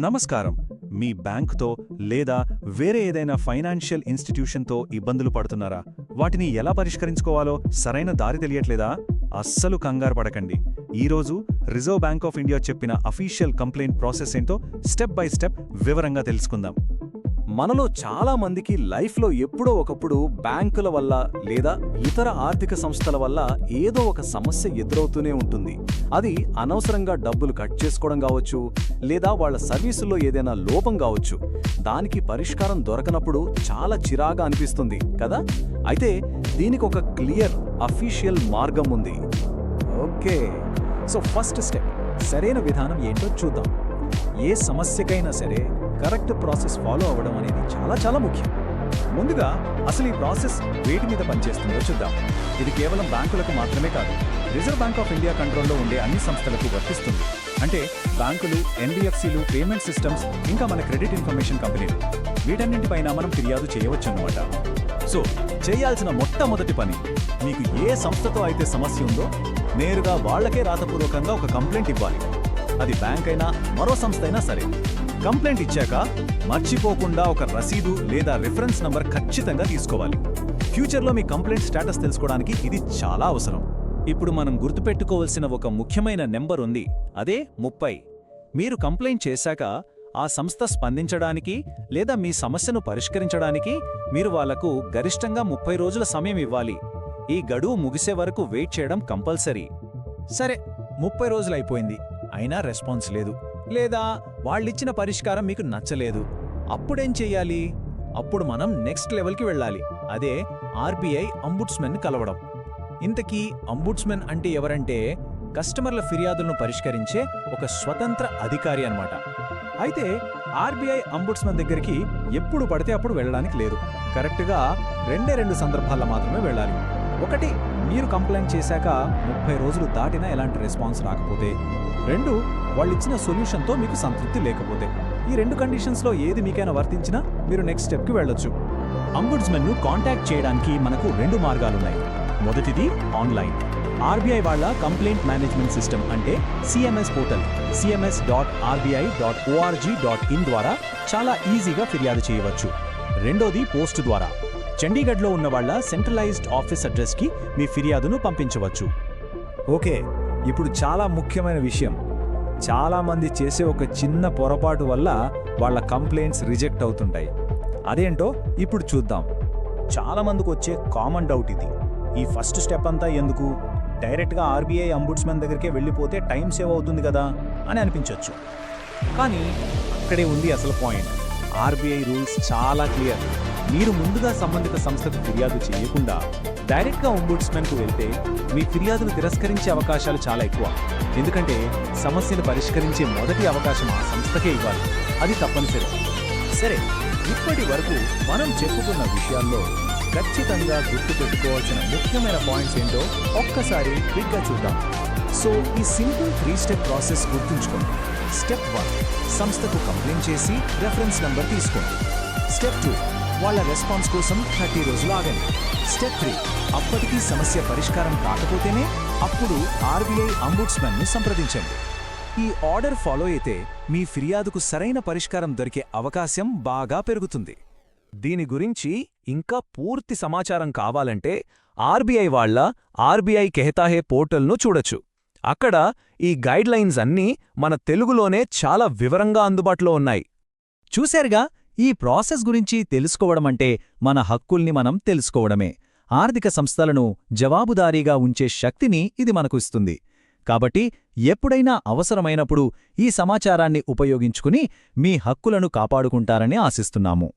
నమస్కారం. మీ బ్యాంకుతో లేదా వేరే ఏదైనా ఫైనాన్షియల్ ఇన్స్టిట్యూషన్తో ఇబ్బందులు పడుతున్నారా? వాటిని ఎలా పరిష్కరించుకోవాలో సరైన దారి తెలియట్లేదా? అస్సలు కంగారు పడకండి. ఈరోజు రిజర్వ్ బ్యాంక్ ఆఫ్ ఇండియా చెప్పిన అఫీషియల్ కంప్లైంట్ ప్రాసెస్ ఏంటో స్టెప్ బై స్టెప్ వివరంగా తెలుసుకుందాం. మనలో చాలా మందికి లైఫ్లో ఎప్పుడో ఒకప్పుడు బ్యాంకుల వల్ల లేదా ఇతర ఆర్థిక సంస్థల వల్ల ఏదో ఒక సమస్య ఎదురవుతూనే ఉంటుంది. అది అనవసరంగా డబ్బులు కట్ చేసుకోవడం కావచ్చు, లేదా వాళ్ళ సర్వీసుల్లో ఏదైనా లోపం కావచ్చు. దానికి పరిష్కారం దొరకనప్పుడు చాలా చిరాగా అనిపిస్తుంది కదా. అయితే దీనికి ఒక క్లియర్ అఫీషియల్ మార్గం ఉంది. ఓకే, సో ఫస్ట్ స్టెప్, సరైన విధానం ఏంటో చూద్దాం. ఏ సమస్యకైనా సరే కరెక్ట్ ప్రాసెస్ ఫాలో అవ్వడం అనేది చాలా ముఖ్యం. ముందుగా అసలు ఈ ప్రాసెస్ వేటి మీద పనిచేస్తుందో చూద్దాం. ఇది కేవలం బ్యాంకులకు మాత్రమే కాదు, రిజర్వ్ బ్యాంక్ ఆఫ్ ఇండియా కంట్రోల్లో ఉండే అన్ని సంస్థలకు వర్తిస్తుంది. అంటే బ్యాంకులు, ఎన్బిఎఫ్సిలు, పేమెంట్ సిస్టమ్స్, ఇంకా మన క్రెడిట్ ఇన్ఫర్మేషన్ కంపెనీలు, వీటన్నింటిపైన మనం ఫిర్యాదు చేయవచ్చన్నమాట. సో చేయాల్సిన మొట్టమొదటి పని, మీకు ఏ సంస్థతో అయితే సమస్య ఉందో నేరుగా వాళ్లకే రాతపూర్వకంగా ఒక కంప్లైంట్ ఇవ్వాలి. అది బ్యాంక్ అయినా మరో సంస్థ అయినా సరే. కంప్లైంట్ ఇచ్చాక మర్చిపోకుండా ఒక రసీదు లేదా రిఫరెన్స్ నంబర్ ఖచ్చితంగా తీసుకోవాలి. ఫ్యూచర్లో మీ కంప్లైంట్ స్టేటస్ తెలుసుకోవడానికి ఇది చాలా అవసరం. ఇప్పుడు మనం గుర్తుపెట్టుకోవాల్సిన ఒక ముఖ్యమైన నెంబర్ ఉంది, అదే 30. మీరు కంప్లైంట్ చేశాక ఆ సంస్థ స్పందించడానికి లేదా మీ సమస్యను పరిష్కరించడానికి మీరు వాళ్లకు గరిష్టంగా 30 రోజుల సమయం ఇవ్వాలి. ఈ గడువు ముగిసే వరకు వెయిట్ చేయడం కంపల్సరీ. సరే, 30 రోజులైపోయింది, అయినా రెస్పాన్స్ లేదు, లేదా వాళ్ళిచ్చిన పరిష్కారం మీకు నచ్చలేదు. అప్పుడేం చెయ్యాలి? అప్పుడు మనం నెక్స్ట్ లెవెల్కి వెళ్ళాలి. అదే ఆర్బీఐ అంబుడ్స్మెన్ కలవడం. ఇంతకీ అంబుడ్స్మెన్ అంటే ఎవరంటే కస్టమర్ల ఫిర్యాదులను పరిష్కరించే ఒక స్వతంత్ర అధికారి అన్నమాట. అయితే ఆర్బీఐ అంబుడ్స్మెన్ దగ్గరికి ఎప్పుడు పడితే అప్పుడు వెళ్ళడానికి లేదు. కరెక్ట్గా రెండు సందర్భాల్లో మాత్రమే వెళ్ళాలి. ఒకటి, మీరు కంప్లైంట్ చేశాక 30 రోజులు దాటినా ఎలాంటి రెస్పాన్స్ రాకపోతే. 2, వాళ్ళిచ్చిన సొల్యూషన్తో మీకు సంతృప్తి లేకపోతే. ఈ 2 కండిషన్స్లో ఏది మీకైనా వర్తించినా మీరు నెక్స్ట్ స్టెప్కి వెళ్ళొచ్చు. అంబుడ్స్మెన్ను కాంటాక్ట్ చేయడానికి మనకు 2 మార్గాలున్నాయి. మొదటిది ఆన్లైన్. ఆర్బీఐ వాళ్ళ కంప్లైంట్ మేనేజ్మెంట్ సిస్టమ్ అంటే సిఎంఎస్ పోర్టల్ cms.rbi.org.in ద్వారా చాలా ఈజీగా ఫిర్యాదు చేయవచ్చు. రెండోది పోస్ట్ ద్వారా. చండీగఢ్లో ఉన్న వాళ్ళ సెంట్రలైజ్డ్ ఆఫీస్ అడ్రస్కి మీ ఫిర్యాదును పంపించవచ్చు. ఓకే, ఇప్పుడు చాలా ముఖ్యమైన విషయం. చాలామంది చేసే ఒక చిన్న పొరపాటు వల్ల వాళ్ళ కంప్లైంట్స్ రిజెక్ట్ అవుతుంటాయి. అదేంటో ఇప్పుడు చూద్దాం. చాలామందికి వచ్చే కామన్ డౌట్ ఇది. ఈ ఫస్ట్ స్టెప్ అంతా ఎందుకు? డైరెక్ట్గా ఆర్బీఐ అంబుడ్స్మెన్ దగ్గరికే వెళ్ళిపోతే టైం సేవ్ అవుతుంది కదా అని అనిపించవచ్చు. కానీ అక్కడే ఉంది అసలు పాయింట్. ఆర్బీఐ రూల్స్ చాలా క్లియర్. మీరు ముందుగా సంబంధిత సంస్థకు ఫిర్యాదు చేయకుండా డైరెక్ట్గా అంబుడ్స్మెన్కు వెళ్తే మీ ఫిర్యాదును తిరస్కరించే అవకాశాలు చాలా ఎక్కువ. ఎందుకంటే సమస్యను పరిష్కరించే మొదటి అవకాశం ఆ సంస్థకే ఇవ్వాలి. అది తప్పనిసరి. సరే, ఇప్పటి వరకు మనం చెప్పుకున్న విషయాల్లో ఖచ్చితంగా గుర్తుపెట్టుకోవాల్సిన ముఖ్యమైన పాయింట్స్ ఏంటో ఒక్కసారి క్విక్గా చూద్దాం. సో ఈ సింపుల్ 3 స్టెప్ ప్రాసెస్ గుర్తుంచుకోండి. స్టెప్ 1, సంస్థకు కంప్లైంట్ చేసి రెఫరెన్స్ నంబర్ తీసుకోండి. స్టెప్ 2, వాళ్ళ రెస్పాన్స్ కోసం 30 రోజులు ఆగండి. స్టెప్ 3, అప్పటికీ సమస్య పరిష్కారం కాకపోతేనే అప్పుడు ఆర్బీఐ అంబుడ్స్మెన్ను సంప్రదించండి. ఈ ఆర్డర్ ఫాలో అయితే మీ ఫిర్యాదుకు సరైన పరిష్కారం దొరికే అవకాశం బాగా పెరుగుతుంది. దీని గురించి ఇంకా పూర్తి సమాచారం కావాలంటే ఆర్బీఐ వాళ్ళ ఆర్బీఐ కెహతా హై పోర్టల్ను చూడొచ్చు. అక్కడ ఈ గైడ్లైన్స్ అన్నీ మన తెలుగులోనే చాలా వివరంగా అందుబాటులో ఉన్నాయి. చూశారుగా, ఈ ప్రాసెస్ గురించి తెలుసుకోవడమంటే మన హక్కుల్ని మనం తెలుసుకోవడమే. ఆర్థిక సంస్థలను జవాబుదారీగా ఉంచే శక్తిని ఇది మనకు ఇస్తుంది. కాబట్టి ఎప్పుడైనా అవసరమైనప్పుడు ఈ సమాచారాన్ని ఉపయోగించుకుని మీ హక్కులను కాపాడుకుంటారని ఆశిస్తున్నాము.